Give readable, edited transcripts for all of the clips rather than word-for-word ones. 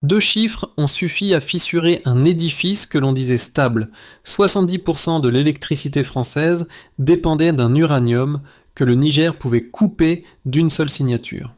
Deux chiffres ont suffi à fissurer un édifice que l'on disait stable. 70% de l'électricité française dépendait d'un uranium que le Niger pouvait couper d'une seule signature.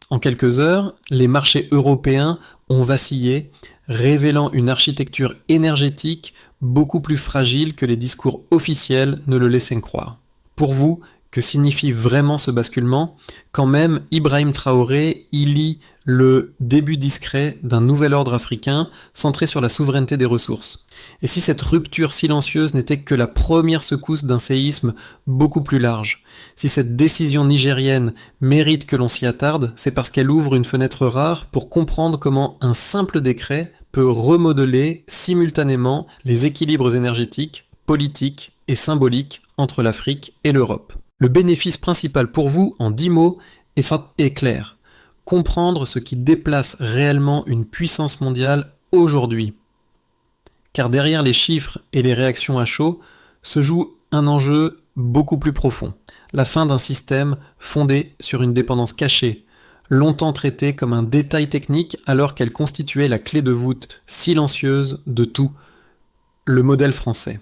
En quelques heures, les marchés européens ont vacillé, révélant une architecture énergétique beaucoup plus fragile que les discours officiels ne le laissaient croire. Pour vous, que signifie vraiment ce basculement, quand même Ibrahim Traoré y lit le début discret d'un nouvel ordre africain centré sur la souveraineté des ressources. Et si cette rupture silencieuse n'était que la première secousse d'un séisme beaucoup plus large, si cette décision nigérienne mérite que l'on s'y attarde, c'est parce qu'elle ouvre une fenêtre rare pour comprendre comment un simple décret peut remodeler simultanément les équilibres énergétiques, politiques et symboliques entre l'Afrique et l'Europe. Le bénéfice principal pour vous, en 10 mots, est clair. Comprendre ce qui déplace réellement une puissance mondiale aujourd'hui. Car derrière les chiffres et les réactions à chaud se joue un enjeu beaucoup plus profond. La fin d'un système fondé sur une dépendance cachée, longtemps traitée comme un détail technique alors qu'elle constituait la clé de voûte silencieuse de tout, le modèle français.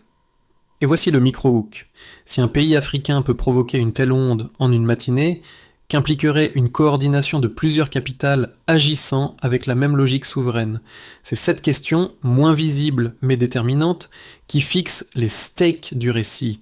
Et voici le micro-hook. Si un pays africain peut provoquer une telle onde en une matinée, qu'impliquerait une coordination de plusieurs capitales agissant avec la même logique souveraine. C'est cette question, moins visible mais déterminante, qui fixe les stakes du récit.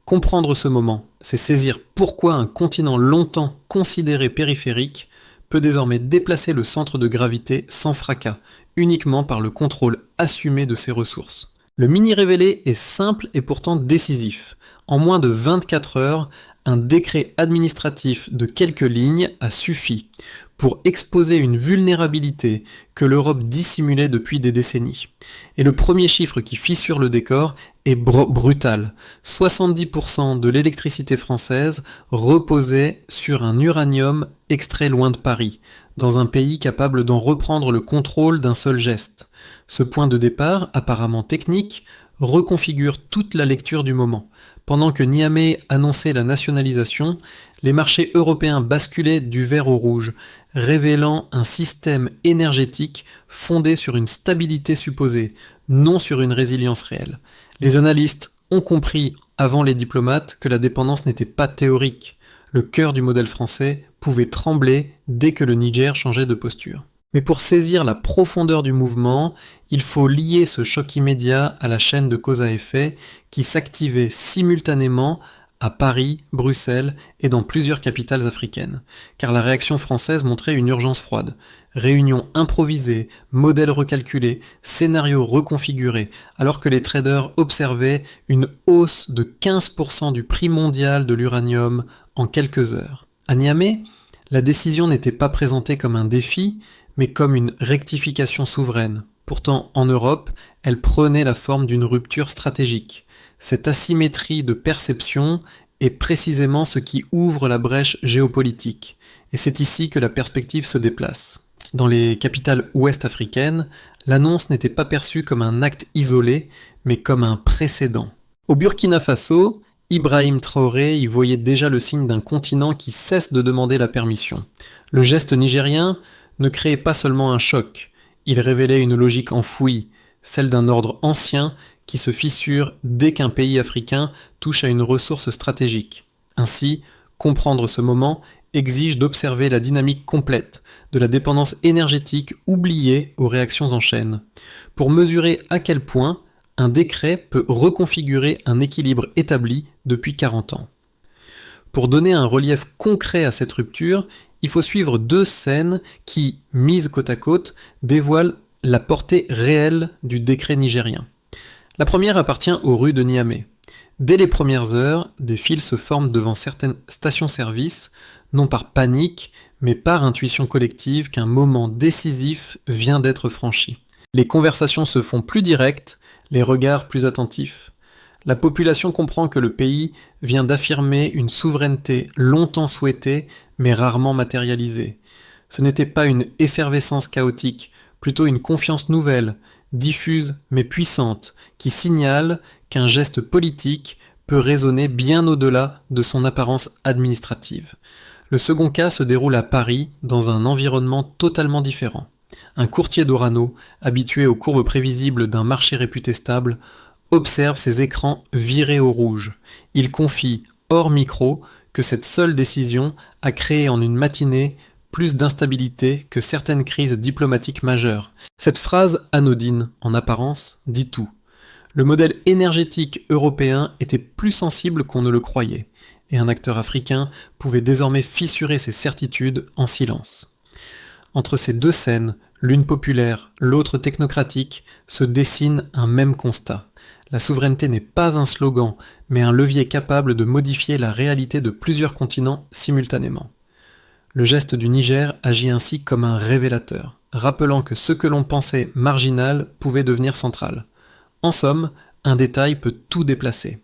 Comprendre ce moment, c'est saisir pourquoi un continent longtemps considéré périphérique peut désormais déplacer le centre de gravité sans fracas, uniquement par le contrôle assumé de ses ressources. Le mini-révélé est simple et pourtant décisif. En moins de 24 heures, un décret administratif de quelques lignes a suffi pour exposer une vulnérabilité que l'Europe dissimulait depuis des décennies. Et le premier chiffre qui fissure le décor est brutal. 70% de l'électricité française reposait sur un uranium extrait loin de Paris, dans un pays capable d'en reprendre le contrôle d'un seul geste. Ce point de départ, apparemment technique, reconfigure toute la lecture du moment. Pendant que Niamey annonçait la nationalisation, les marchés européens basculaient du vert au rouge, révélant un système énergétique fondé sur une stabilité supposée, non sur une résilience réelle. Les analystes ont compris, avant les diplomates, que la dépendance n'était pas théorique. Le cœur du modèle français pouvait trembler dès que le Niger changeait de posture. Mais pour saisir la profondeur du mouvement, il faut lier ce choc immédiat à la chaîne de cause à effet qui s'activait simultanément à Paris, Bruxelles et dans plusieurs capitales africaines. Car la réaction française montrait une urgence froide. Réunions improvisées, modèles recalculés, scénarios reconfigurés, alors que les traders observaient une hausse de 15% du prix mondial de l'uranium en quelques heures. À Niamey, la décision n'était pas présentée comme un défi, mais comme une rectification souveraine. Pourtant, en Europe, elle prenait la forme d'une rupture stratégique. Cette asymétrie de perception est précisément ce qui ouvre la brèche géopolitique. Et c'est ici que la perspective se déplace. Dans les capitales ouest-africaines, l'annonce n'était pas perçue comme un acte isolé, mais comme un précédent. Au Burkina Faso, Ibrahim Traoré y voyait déjà le signe d'un continent qui cesse de demander la permission. Le geste nigérien ne créait pas seulement un choc, il révélait une logique enfouie, celle d'un ordre ancien qui se fissure dès qu'un pays africain touche à une ressource stratégique. Ainsi, comprendre ce moment exige d'observer la dynamique complète de la dépendance énergétique oubliée aux réactions en chaîne, pour mesurer à quel point un décret peut reconfigurer un équilibre établi depuis 40 ans. Pour donner un relief concret à cette rupture, il faut suivre deux scènes qui, mises côte à côte, dévoilent la portée réelle du décret nigérien. La première appartient aux rues de Niamey. Dès les premières heures, des files se forment devant certaines stations-service, non par panique, mais par intuition collective qu'un moment décisif vient d'être franchi. Les conversations se font plus directes, les regards plus attentifs. La population comprend que le pays vient d'affirmer une souveraineté longtemps souhaitée, mais rarement matérialisée. Ce n'était pas une effervescence chaotique, plutôt une confiance nouvelle, diffuse mais puissante, qui signale qu'un geste politique peut résonner bien au-delà de son apparence administrative. Le second cas se déroule à Paris, dans un environnement totalement différent. Un courtier d'Orano, habitué aux courbes prévisibles d'un marché réputé stable, observe ses écrans virer au rouge. Il confie, hors micro, que cette seule décision a créé en une matinée plus d'instabilité que certaines crises diplomatiques majeures. Cette phrase anodine, en apparence, dit tout. Le modèle énergétique européen était plus sensible qu'on ne le croyait, et un acteur africain pouvait désormais fissurer ses certitudes en silence. Entre ces deux scènes, l'une populaire, l'autre technocratique, se dessine un même constat. La souveraineté n'est pas un slogan, mais un levier capable de modifier la réalité de plusieurs continents simultanément. Le geste du Niger agit ainsi comme un révélateur, rappelant que ce que l'on pensait marginal pouvait devenir central. En somme, un détail peut tout déplacer.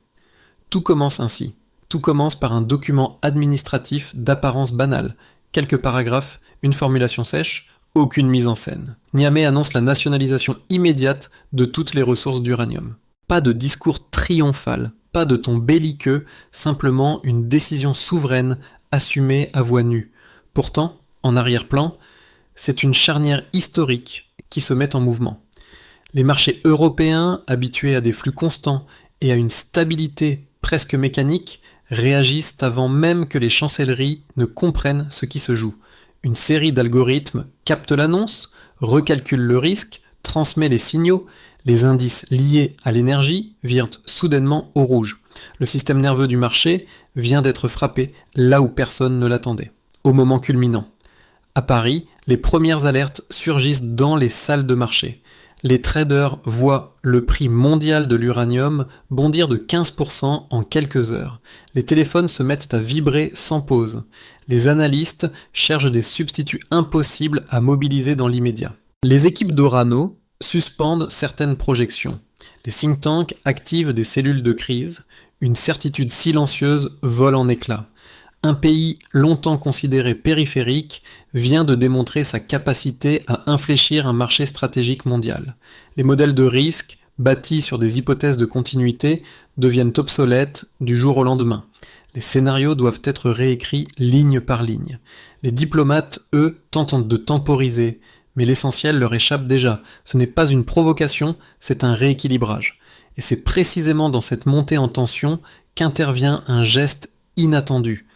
Tout commence ainsi. Tout commence par un document administratif d'apparence banale. Quelques paragraphes, une formulation sèche, aucune mise en scène. Niamey annonce la nationalisation immédiate de toutes les ressources d'uranium. Pas de discours triomphal, pas de ton belliqueux, simplement une décision souveraine assumée à voix nue. Pourtant, en arrière-plan, c'est une charnière historique qui se met en mouvement. Les marchés européens, habitués à des flux constants et à une stabilité presque mécanique, réagissent avant même que les chancelleries ne comprennent ce qui se joue. Une série d'algorithmes capte l'annonce, recalcule le risque, transmet les signaux, les indices liés à l'énergie virent soudainement au rouge. Le système nerveux du marché vient d'être frappé là où personne ne l'attendait. Au moment culminant. À Paris, les premières alertes surgissent dans les salles de marché. Les traders voient le prix mondial de l'uranium bondir de 15% en quelques heures. Les téléphones se mettent à vibrer sans pause. Les analystes cherchent des substituts impossibles à mobiliser dans l'immédiat. Les équipes d'Orano suspendent certaines projections. Les think tanks activent des cellules de crise. Une certitude silencieuse vole en éclats. Un pays longtemps considéré périphérique vient de démontrer sa capacité à infléchir un marché stratégique mondial. Les modèles de risque, bâtis sur des hypothèses de continuité, deviennent obsolètes du jour au lendemain. Les scénarios doivent être réécrits ligne par ligne. Les diplomates, eux, tentent de temporiser, mais l'essentiel leur échappe déjà. Ce n'est pas une provocation, c'est un rééquilibrage. Et c'est précisément dans cette montée en tension qu'intervient un geste inattendu.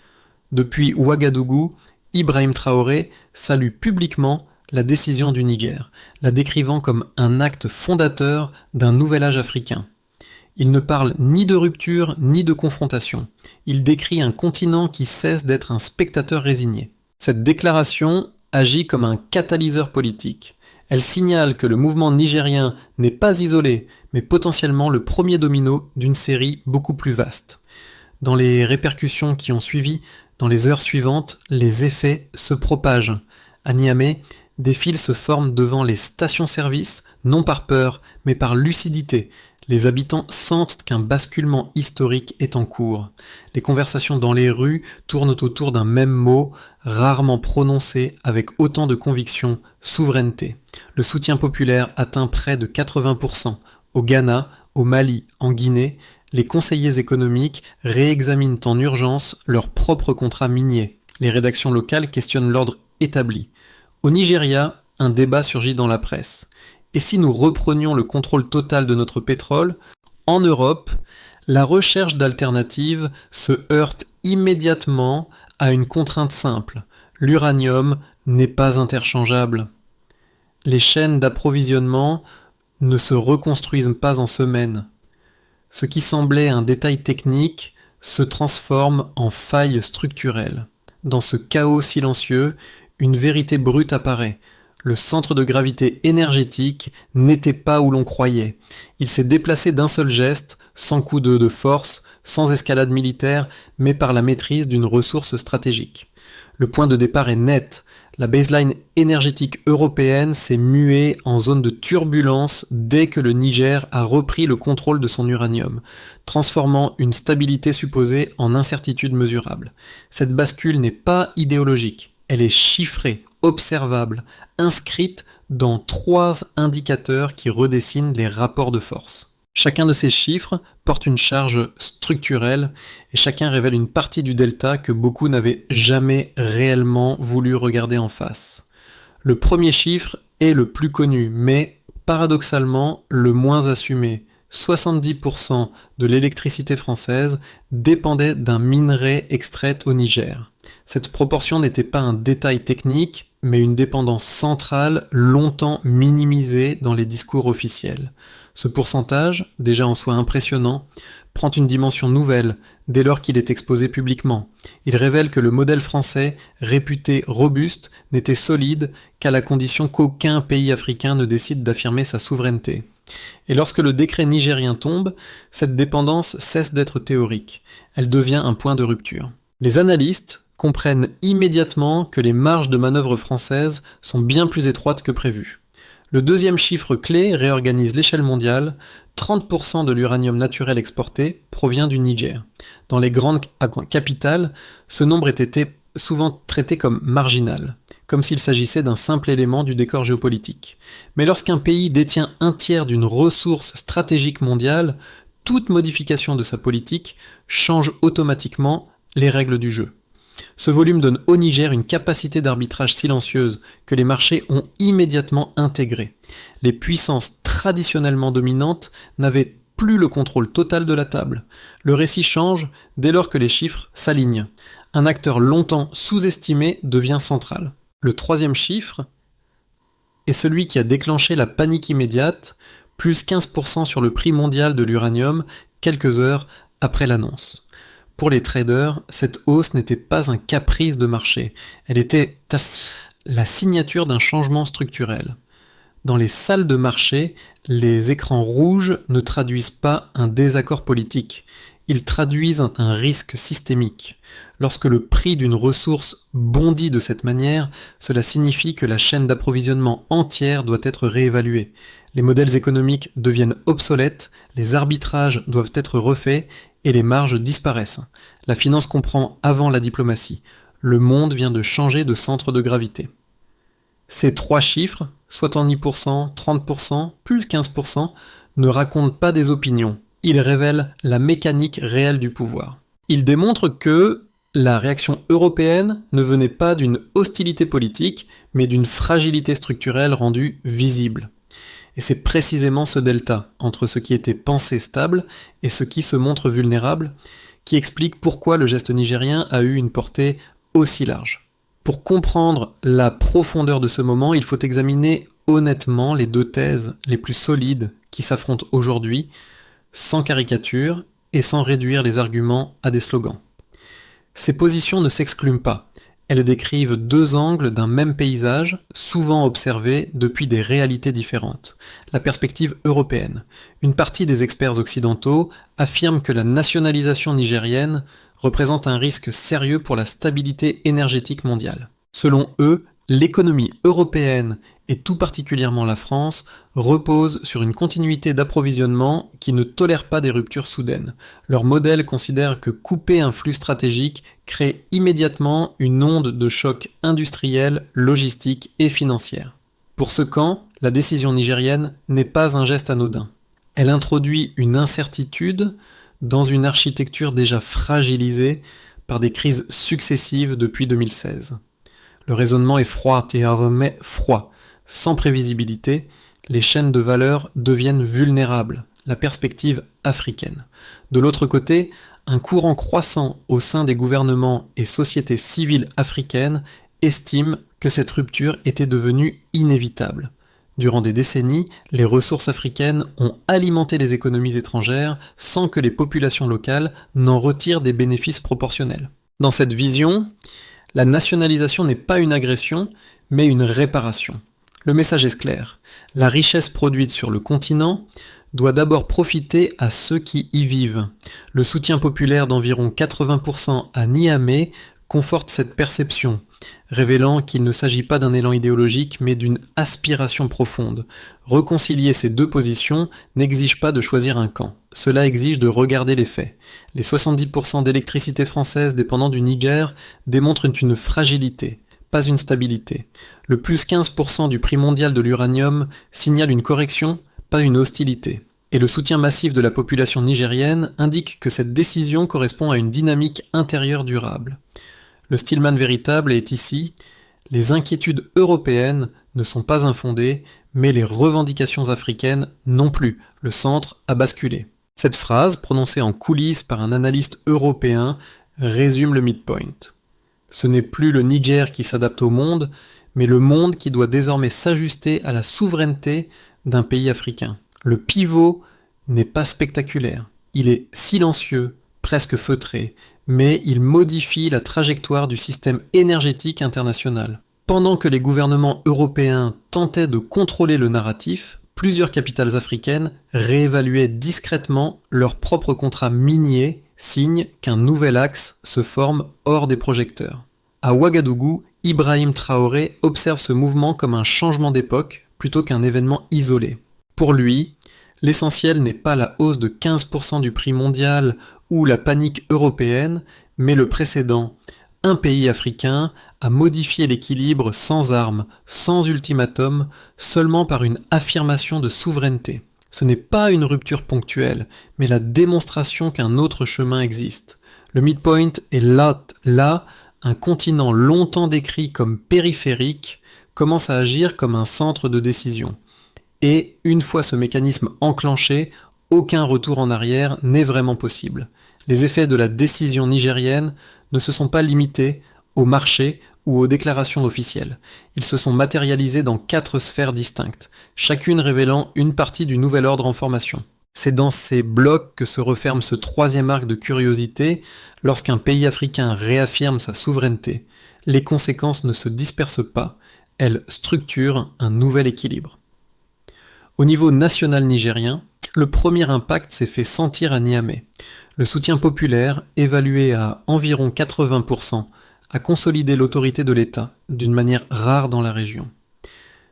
Depuis Ouagadougou, Ibrahim Traoré salue publiquement la décision du Niger, la décrivant comme un acte fondateur d'un nouvel âge africain. Il ne parle ni de rupture ni de confrontation. Il décrit un continent qui cesse d'être un spectateur résigné. Cette déclaration agit comme un catalyseur politique. Elle signale que le mouvement nigérien n'est pas isolé, mais potentiellement le premier domino d'une série beaucoup plus vaste. Dans les répercussions qui ont suivi, dans les heures suivantes, les effets se propagent. À Niamey, des files se forment devant les stations-service, non par peur, mais par lucidité. Les habitants sentent qu'un basculement historique est en cours. Les conversations dans les rues tournent autour d'un même mot, rarement prononcé avec autant de conviction, souveraineté. Le soutien populaire atteint près de 80%. Au Ghana, au Mali, en Guinée, les conseillers économiques réexaminent en urgence leurs propres contrats miniers. Les rédactions locales questionnent l'ordre établi. Au Nigeria, un débat surgit dans la presse. Et si nous reprenions le contrôle total de notre pétrole, en Europe, la recherche d'alternatives se heurte immédiatement à une contrainte simple. L'uranium n'est pas interchangeable. Les chaînes d'approvisionnement ne se reconstruisent pas en semaines. Ce qui semblait un détail technique se transforme en faille structurelle. Dans ce chaos silencieux, une vérité brute apparaît. Le centre de gravité énergétique n'était pas où l'on croyait. Il s'est déplacé d'un seul geste, sans coup de force, sans escalade militaire, mais par la maîtrise d'une ressource stratégique. Le point de départ est net. La baseline énergétique européenne s'est muée en zone de turbulence dès que le Niger a repris le contrôle de son uranium, transformant une stabilité supposée en incertitude mesurable. Cette bascule n'est pas idéologique, elle est chiffrée, observable, inscrite dans 3 indicateurs qui redessinent les rapports de force. Chacun de ces chiffres porte une charge structurelle et chacun révèle une partie du delta que beaucoup n'avaient jamais réellement voulu regarder en face. Le premier chiffre est le plus connu, mais paradoxalement le moins assumé. 70% de l'électricité française dépendait d'un minerai extrait au Niger. Cette proportion n'était pas un détail technique, mais une dépendance centrale longtemps minimisée dans les discours officiels. Ce pourcentage, déjà en soi impressionnant, prend une dimension nouvelle dès lors qu'il est exposé publiquement. Il révèle que le modèle français, réputé robuste, n'était solide qu'à la condition qu'aucun pays africain ne décide d'affirmer sa souveraineté. Et lorsque le décret nigérien tombe, cette dépendance cesse d'être théorique. Elle devient un point de rupture. Les analystes comprennent immédiatement que les marges de manœuvre françaises sont bien plus étroites que prévu. Le deuxième chiffre clé réorganise l'échelle mondiale. 30% de l'uranium naturel exporté provient du Niger. Dans les grandes capitales, ce nombre était souvent traité comme marginal, comme s'il s'agissait d'un simple élément du décor géopolitique. Mais lorsqu'un pays détient un tiers d'une ressource stratégique mondiale, toute modification de sa politique change automatiquement les règles du jeu. Ce volume donne au Niger une capacité d'arbitrage silencieuse que les marchés ont immédiatement intégrée. Les puissances traditionnellement dominantes n'avaient plus le contrôle total de la table. Le récit change dès lors que les chiffres s'alignent. Un acteur longtemps sous-estimé devient central. Le troisième chiffre est celui qui a déclenché la panique immédiate, plus 15% sur le prix mondial de l'uranium quelques heures après l'annonce. Pour les traders, cette hausse n'était pas un caprice de marché, elle était la signature d'un changement structurel. Dans les salles de marché, les écrans rouges ne traduisent pas un désaccord politique, ils traduisent un risque systémique. Lorsque le prix d'une ressource bondit de cette manière, cela signifie que la chaîne d'approvisionnement entière doit être réévaluée. Les modèles économiques deviennent obsolètes, les arbitrages doivent être refaits et les marges disparaissent. La finance comprend avant la diplomatie. Le monde vient de changer de centre de gravité. Ces trois chiffres, 70%, 30%, plus 15%, ne racontent pas des opinions. Ils révèlent la mécanique réelle du pouvoir. Ils démontrent que la réaction européenne ne venait pas d'une hostilité politique, mais d'une fragilité structurelle rendue visible. Et c'est précisément ce delta entre ce qui était pensé stable et ce qui se montre vulnérable qui explique pourquoi le geste nigérien a eu une portée aussi large. Pour comprendre la profondeur de ce moment, il faut examiner honnêtement les deux thèses les plus solides qui s'affrontent aujourd'hui, sans caricature et sans réduire les arguments à des slogans. Ces positions ne s'excluent pas. Elles décrivent deux angles d'un même paysage, souvent observés depuis des réalités différentes. La perspective européenne. Une partie des experts occidentaux affirme que la nationalisation nigérienne représente un risque sérieux pour la stabilité énergétique mondiale. Selon eux, l'économie européenne, et tout particulièrement la France, repose sur une continuité d'approvisionnement qui ne tolère pas des ruptures soudaines. Leur modèle considère que couper un flux stratégique crée immédiatement une onde de choc industriel, logistique et financière. Pour ce camp, la décision nigérienne n'est pas un geste anodin. Elle introduit une incertitude dans une architecture déjà fragilisée par des crises successives depuis 2016. Le raisonnement est froid, mais froid. Sans prévisibilité, les chaînes de valeur deviennent vulnérables, la perspective africaine. De l'autre côté, un courant croissant au sein des gouvernements et sociétés civiles africaines estime que cette rupture était devenue inévitable. Durant des décennies, les ressources africaines ont alimenté les économies étrangères sans que les populations locales n'en retirent des bénéfices proportionnels. Dans cette vision, la nationalisation n'est pas une agression, mais une réparation. Le message est clair. La richesse produite sur le continent doit d'abord profiter à ceux qui y vivent. Le soutien populaire d'environ 80% à Niamey conforte cette perception, révélant qu'il ne s'agit pas d'un élan idéologique mais d'une aspiration profonde. Réconcilier ces deux positions n'exige pas de choisir un camp. Cela exige de regarder les faits. Les 70% d'électricité française dépendant du Niger démontrent une fragilité, pas une stabilité. Le plus 15% du prix mondial de l'uranium signale une correction, pas une hostilité. Et le soutien massif de la population nigérienne indique que cette décision correspond à une dynamique intérieure durable. Le Stillman véritable est ici, les inquiétudes européennes ne sont pas infondées, mais les revendications africaines non plus. Le centre a basculé. Cette phrase, prononcée en coulisses par un analyste européen, résume le midpoint. Ce n'est plus le Niger qui s'adapte au monde, mais le monde qui doit désormais s'ajuster à la souveraineté d'un pays africain. Le pivot n'est pas spectaculaire. Il est silencieux, presque feutré, mais il modifie la trajectoire du système énergétique international. Pendant que les gouvernements européens tentaient de contrôler le narratif, plusieurs capitales africaines réévaluaient discrètement leurs propres contrats miniers, signe qu'un nouvel axe se forme hors des projecteurs. À Ouagadougou, Ibrahim Traoré observe ce mouvement comme un changement d'époque plutôt qu'un événement isolé. Pour lui, l'essentiel n'est pas la hausse de 15% du prix mondial ou la panique européenne, mais le précédent. Un pays africain a modifié l'équilibre sans armes, sans ultimatum, seulement par une affirmation de souveraineté. Ce n'est pas une rupture ponctuelle, mais la démonstration qu'un autre chemin existe. Le midpoint est là, un continent longtemps décrit comme périphérique commence à agir comme un centre de décision. Et une fois ce mécanisme enclenché, aucun retour en arrière n'est vraiment possible. Les effets de la décision nigérienne ne se sont pas limités au marché ou aux déclarations officielles. Ils se sont matérialisés dans 4 sphères distinctes, chacune révélant une partie du nouvel ordre en formation. C'est dans ces blocs que se referme ce troisième arc de curiosité lorsqu'un pays africain réaffirme sa souveraineté. Les conséquences ne se dispersent pas, elles structurent un nouvel équilibre. Au niveau national nigérien, le premier impact s'est fait sentir à Niamey. Le soutien populaire, évalué à environ 80%, a consolidé l'autorité de l'État, d'une manière rare dans la région.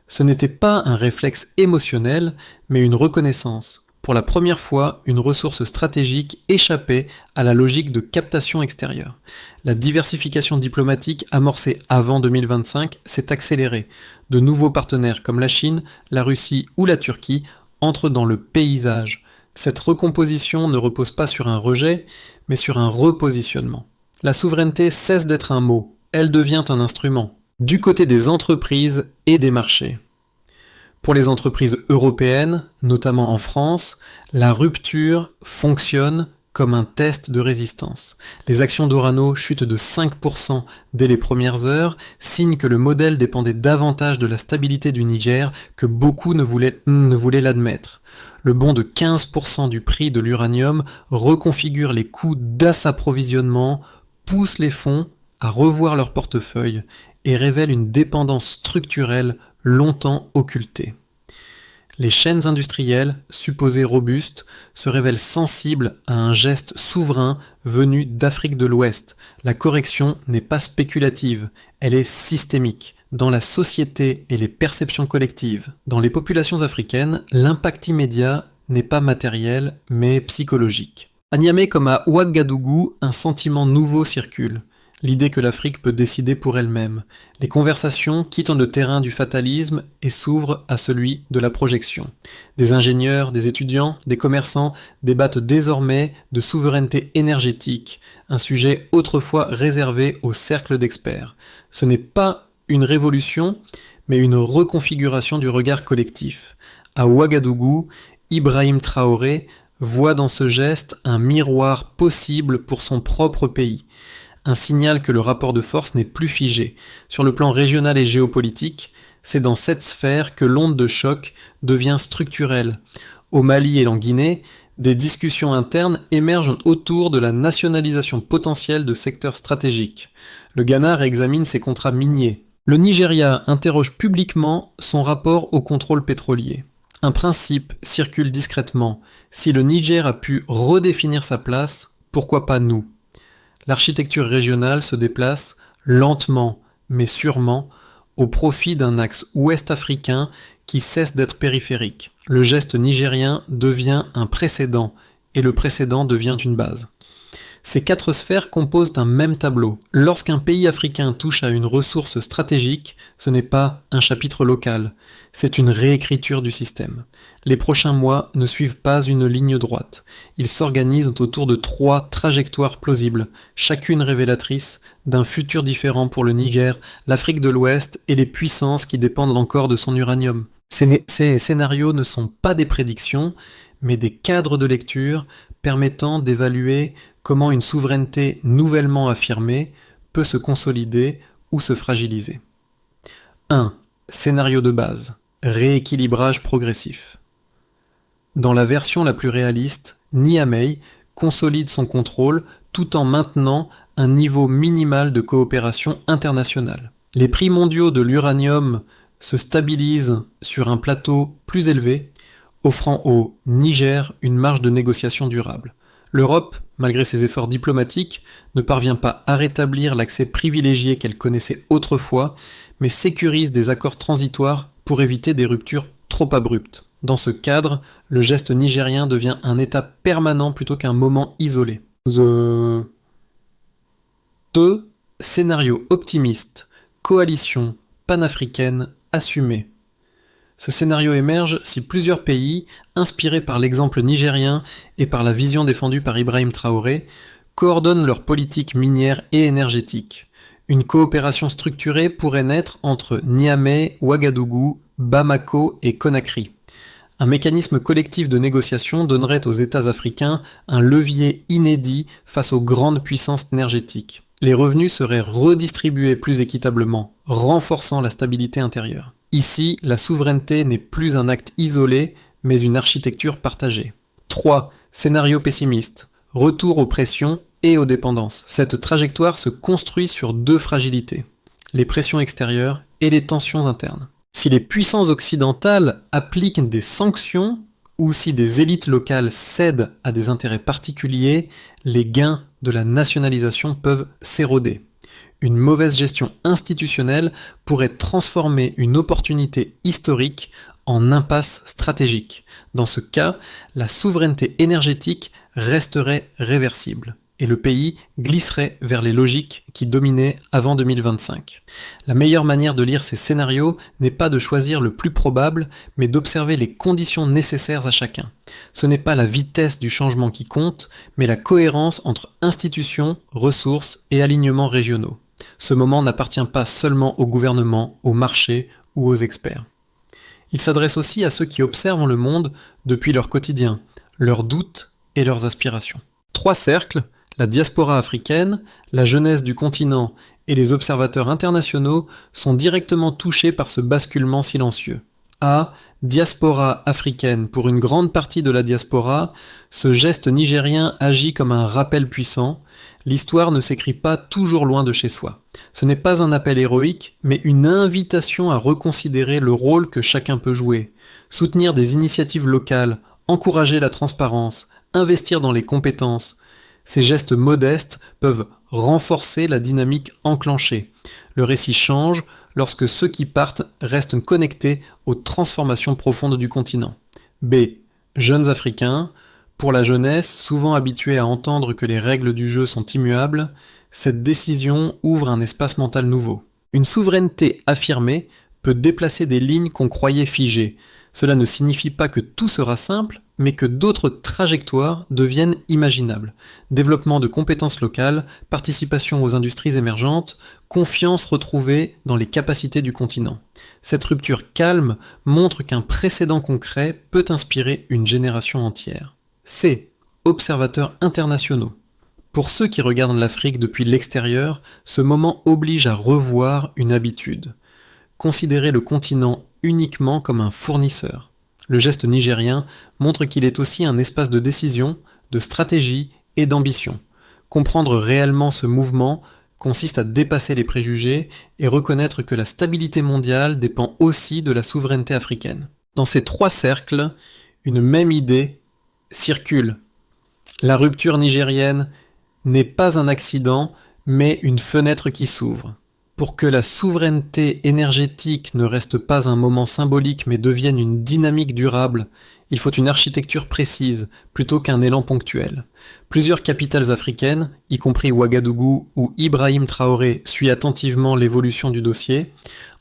Ce n'était pas un réflexe émotionnel, mais une reconnaissance. Pour la première fois, une ressource stratégique échappait à la logique de captation extérieure. La diversification diplomatique amorcée avant 2025 s'est accélérée. De nouveaux partenaires comme la Chine, la Russie ou la Turquie entrent dans le paysage. Cette recomposition ne repose pas sur un rejet, mais sur un repositionnement. La souveraineté cesse d'être un mot, elle devient un instrument, du côté des entreprises et des marchés. Pour les entreprises européennes, notamment en France, la rupture fonctionne comme un test de résistance. Les actions d'Orano chutent de 5% dès les premières heures, signe que le modèle dépendait davantage de la stabilité du Niger que beaucoup ne voulaient l'admettre. Le bond de 15% du prix de l'uranium reconfigure les coûts d'approvisionnement, pousse les fonds à revoir leur portefeuille et révèle une dépendance structurelle longtemps occultée. Les chaînes industrielles, supposées robustes, se révèlent sensibles à un geste souverain venu d'Afrique de l'Ouest. La correction n'est pas spéculative, elle est systémique. Dans la société et les perceptions collectives, dans les populations africaines, l'impact immédiat n'est pas matériel, mais psychologique. À Niamey comme à Ouagadougou, un sentiment nouveau circule. L'idée que l'Afrique peut décider pour elle-même. Les conversations quittent le terrain du fatalisme et s'ouvrent à celui de la projection. Des ingénieurs, des étudiants, des commerçants débattent désormais de souveraineté énergétique, un sujet autrefois réservé au cercle d'experts. Ce n'est pas une révolution, mais une reconfiguration du regard collectif. À Ouagadougou, Ibrahim Traoré voit dans ce geste un miroir possible pour son propre pays. Un signal que le rapport de force n'est plus figé. Sur le plan régional et géopolitique, c'est dans cette sphère que l'onde de choc devient structurelle. Au Mali et en Guinée, des discussions internes émergent autour de la nationalisation potentielle de secteurs stratégiques. Le Ghana réexamine ses contrats miniers. Le Nigeria interroge publiquement son rapport au contrôle pétrolier. Un principe circule discrètement. Si le Niger a pu redéfinir sa place, pourquoi pas nous ? L'architecture régionale se déplace lentement, mais sûrement, au profit d'un axe ouest-africain qui cesse d'être périphérique. Le geste nigérien devient un précédent, et le précédent devient une base. Ces 4 sphères composent un même tableau. Lorsqu'un pays africain touche à une ressource stratégique, ce n'est pas un chapitre local, c'est une réécriture du système. Les prochains mois ne suivent pas une ligne droite. Ils s'organisent autour de 3 trajectoires plausibles, chacune révélatrice d'un futur différent pour le Niger, l'Afrique de l'Ouest et les puissances qui dépendent encore de son uranium. Ces scénarios ne sont pas des prédictions, mais des cadres de lecture permettant d'évaluer comment une souveraineté nouvellement affirmée peut se consolider ou se fragiliser. 1. Scénario de base. Rééquilibrage progressif. Dans la version la plus réaliste, Niamey consolide son contrôle tout en maintenant un niveau minimal de coopération internationale. Les prix mondiaux de l'uranium se stabilisent sur un plateau plus élevé, offrant au Niger une marge de négociation durable. L'Europe, malgré ses efforts diplomatiques, ne parvient pas à rétablir l'accès privilégié qu'elle connaissait autrefois, mais sécurise des accords transitoires pour éviter des ruptures trop abruptes. Dans ce cadre, le geste nigérien devient un état permanent plutôt qu'un moment isolé. 2. Scénario optimiste. Coalition panafricaine assumée. Ce scénario émerge si plusieurs pays, inspirés par l'exemple nigérien et par la vision défendue par Ibrahim Traoré, coordonnent leurs politiques minières et énergétiques. Une coopération structurée pourrait naître entre Niamey, Ouagadougou, Bamako et Conakry. Un mécanisme collectif de négociation donnerait aux États africains un levier inédit face aux grandes puissances énergétiques. Les revenus seraient redistribués plus équitablement, renforçant la stabilité intérieure. Ici, la souveraineté n'est plus un acte isolé, mais une architecture partagée. 3. Scénario pessimiste. Retour aux pressions et aux dépendances. Cette trajectoire se construit sur 2 fragilités, les pressions extérieures et les tensions internes. Si les puissances occidentales appliquent des sanctions ou si des élites locales cèdent à des intérêts particuliers, les gains de la nationalisation peuvent s'éroder. Une mauvaise gestion institutionnelle pourrait transformer une opportunité historique en impasse stratégique. Dans ce cas, la souveraineté énergétique resterait réversible et le pays glisserait vers les logiques qui dominaient avant 2025. La meilleure manière de lire ces scénarios n'est pas de choisir le plus probable, mais d'observer les conditions nécessaires à chacun. Ce n'est pas la vitesse du changement qui compte, mais la cohérence entre institutions, ressources et alignements régionaux. Ce moment n'appartient pas seulement au gouvernement, au marché ou aux experts. Il s'adresse aussi à ceux qui observent le monde depuis leur quotidien, leurs doutes et leurs aspirations. 3 cercles, la diaspora africaine, la jeunesse du continent et les observateurs internationaux sont directement touchés par ce basculement silencieux. A. Diaspora africaine. Pour une grande partie de la diaspora, ce geste nigérien agit comme un rappel puissant. L'histoire ne s'écrit pas toujours loin de chez soi. Ce n'est pas un appel héroïque, mais une invitation à reconsidérer le rôle que chacun peut jouer, soutenir des initiatives locales, encourager la transparence, investir dans les compétences. Ces gestes modestes peuvent renforcer la dynamique enclenchée. Le récit change lorsque ceux qui partent restent connectés aux transformations profondes du continent. B. Jeunes Africains. Pour la jeunesse, souvent habituée à entendre que les règles du jeu sont immuables, cette décision ouvre un espace mental nouveau. Une souveraineté affirmée peut déplacer des lignes qu'on croyait figées. Cela ne signifie pas que tout sera simple, mais que d'autres trajectoires deviennent imaginables. Développement de compétences locales, participation aux industries émergentes, confiance retrouvée dans les capacités du continent. Cette rupture calme montre qu'un précédent concret peut inspirer une génération entière. C. Observateurs internationaux. Pour ceux qui regardent l'Afrique depuis l'extérieur, ce moment oblige à revoir une habitude. Considérer le continent uniquement comme un fournisseur. Le geste nigérien montre qu'il est aussi un espace de décision, de stratégie et d'ambition. Comprendre réellement ce mouvement consiste à dépasser les préjugés et reconnaître que la stabilité mondiale dépend aussi de la souveraineté africaine. Dans ces 3 cercles, une même idée circule. La rupture nigérienne n'est pas un accident, mais une fenêtre qui s'ouvre. Pour que la souveraineté énergétique ne reste pas un moment symbolique mais devienne une dynamique durable, il faut une architecture précise plutôt qu'un élan ponctuel. Plusieurs capitales africaines, y compris Ouagadougou où Ibrahim Traoré suit attentivement l'évolution du dossier,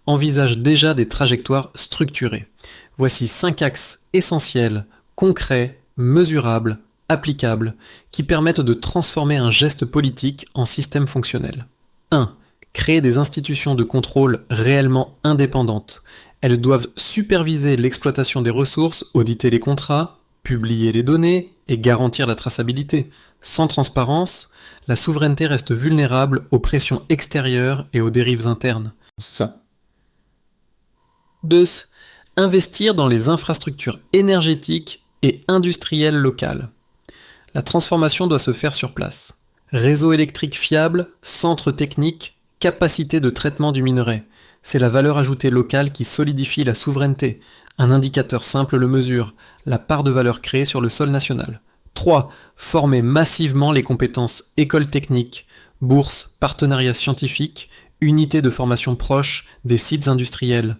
envisagent déjà des trajectoires structurées. Voici 5 axes essentiels, concrets, mesurables, applicables, qui permettent de transformer un geste politique en système fonctionnel. 1. Créer des institutions de contrôle réellement indépendantes. Elles doivent superviser l'exploitation des ressources, auditer les contrats, publier les données et garantir la traçabilité. Sans transparence, la souveraineté reste vulnérable aux pressions extérieures et aux dérives internes. Ça. 2. Investir dans les infrastructures énergétiques et industrielles locales. La transformation doit se faire sur place. Réseau électrique fiable, centres techniques, capacité de traitement du minerai. C'est la valeur ajoutée locale qui solidifie la souveraineté. Un indicateur simple le mesure, la part de valeur créée sur le sol national. 3. Former massivement les compétences écoles techniques, bourses, partenariats scientifiques, unités de formation proches des sites industriels.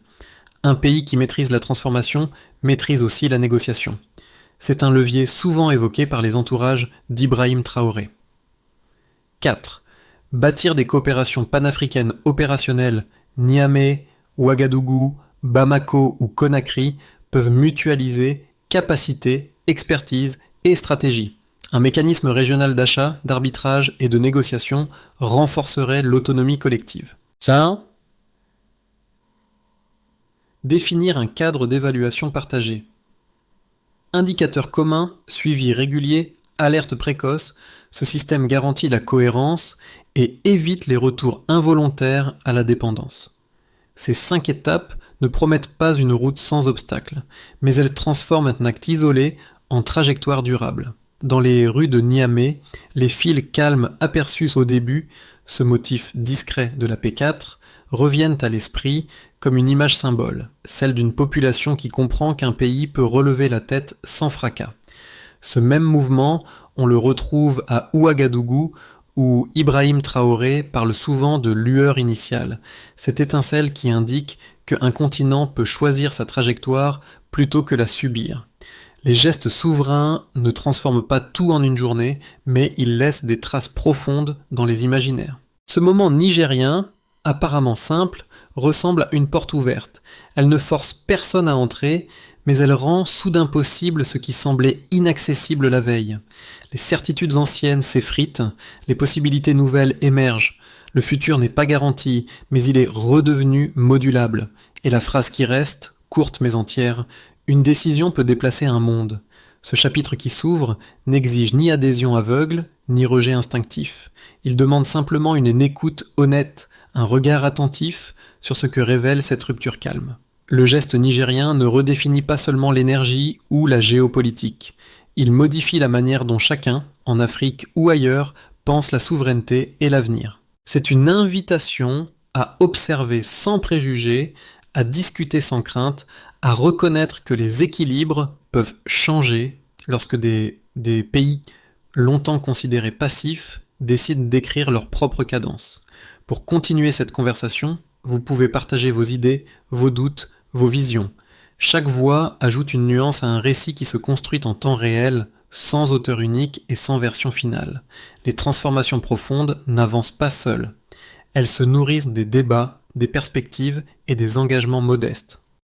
Un pays qui maîtrise la transformation maîtrise aussi la négociation. C'est un levier souvent évoqué par les entourages d'Ibrahim Traoré. 4. Bâtir des coopérations panafricaines opérationnelles, Niamey, Ouagadougou, Bamako ou Conakry peuvent mutualiser capacité, expertise et stratégie. Un mécanisme régional d'achat, d'arbitrage et de négociation renforcerait l'autonomie collective. Ça. Définir un cadre d'évaluation partagé. Indicateurs communs, suivi régulier, alerte précoce, ce système garantit la cohérence et évite les retours involontaires à la dépendance. Ces 5 étapes ne promettent pas une route sans obstacles, mais elles transforment un acte isolé en trajectoire durable. Dans les rues de Niamey, les fils calmes aperçus au début, ce motif discret de la P4, reviennent à l'esprit comme une image symbole, celle d'une population qui comprend qu'un pays peut relever la tête sans fracas. Ce même mouvement, on le retrouve à Ouagadougou, où Ibrahim Traoré parle souvent de lueur initiale, cette étincelle qui indique qu'un continent peut choisir sa trajectoire plutôt que la subir. Les gestes souverains ne transforment pas tout en une journée, mais ils laissent des traces profondes dans les imaginaires. Ce moment nigérien, apparemment simple, ressemble à une porte ouverte. Elle ne force personne à entrer, mais elle rend soudain possible ce qui semblait inaccessible la veille. Les certitudes anciennes s'effritent, les possibilités nouvelles émergent. Le futur n'est pas garanti, mais il est redevenu modulable. Et la phrase qui reste, courte mais entière, une décision peut déplacer un monde. Ce chapitre qui s'ouvre n'exige ni adhésion aveugle, ni rejet instinctif. Il demande simplement une écoute honnête, un regard attentif sur ce que révèle cette rupture calme. Le geste nigérien ne redéfinit pas seulement l'énergie ou la géopolitique. Il modifie la manière dont chacun, en Afrique ou ailleurs, pense la souveraineté et l'avenir. C'est une invitation à observer sans préjugés, à discuter sans crainte, à reconnaître que les équilibres peuvent changer lorsque des pays longtemps considérés passifs décident d'écrire leur propre cadence. Pour continuer cette conversation, vous pouvez partager vos idées, vos doutes, vos visions. Chaque voix ajoute une nuance à un récit qui se construit en temps réel, sans auteur unique et sans version finale. Les transformations profondes n'avancent pas seules. Elles se nourrissent des débats, des perspectives et des engagements modestes.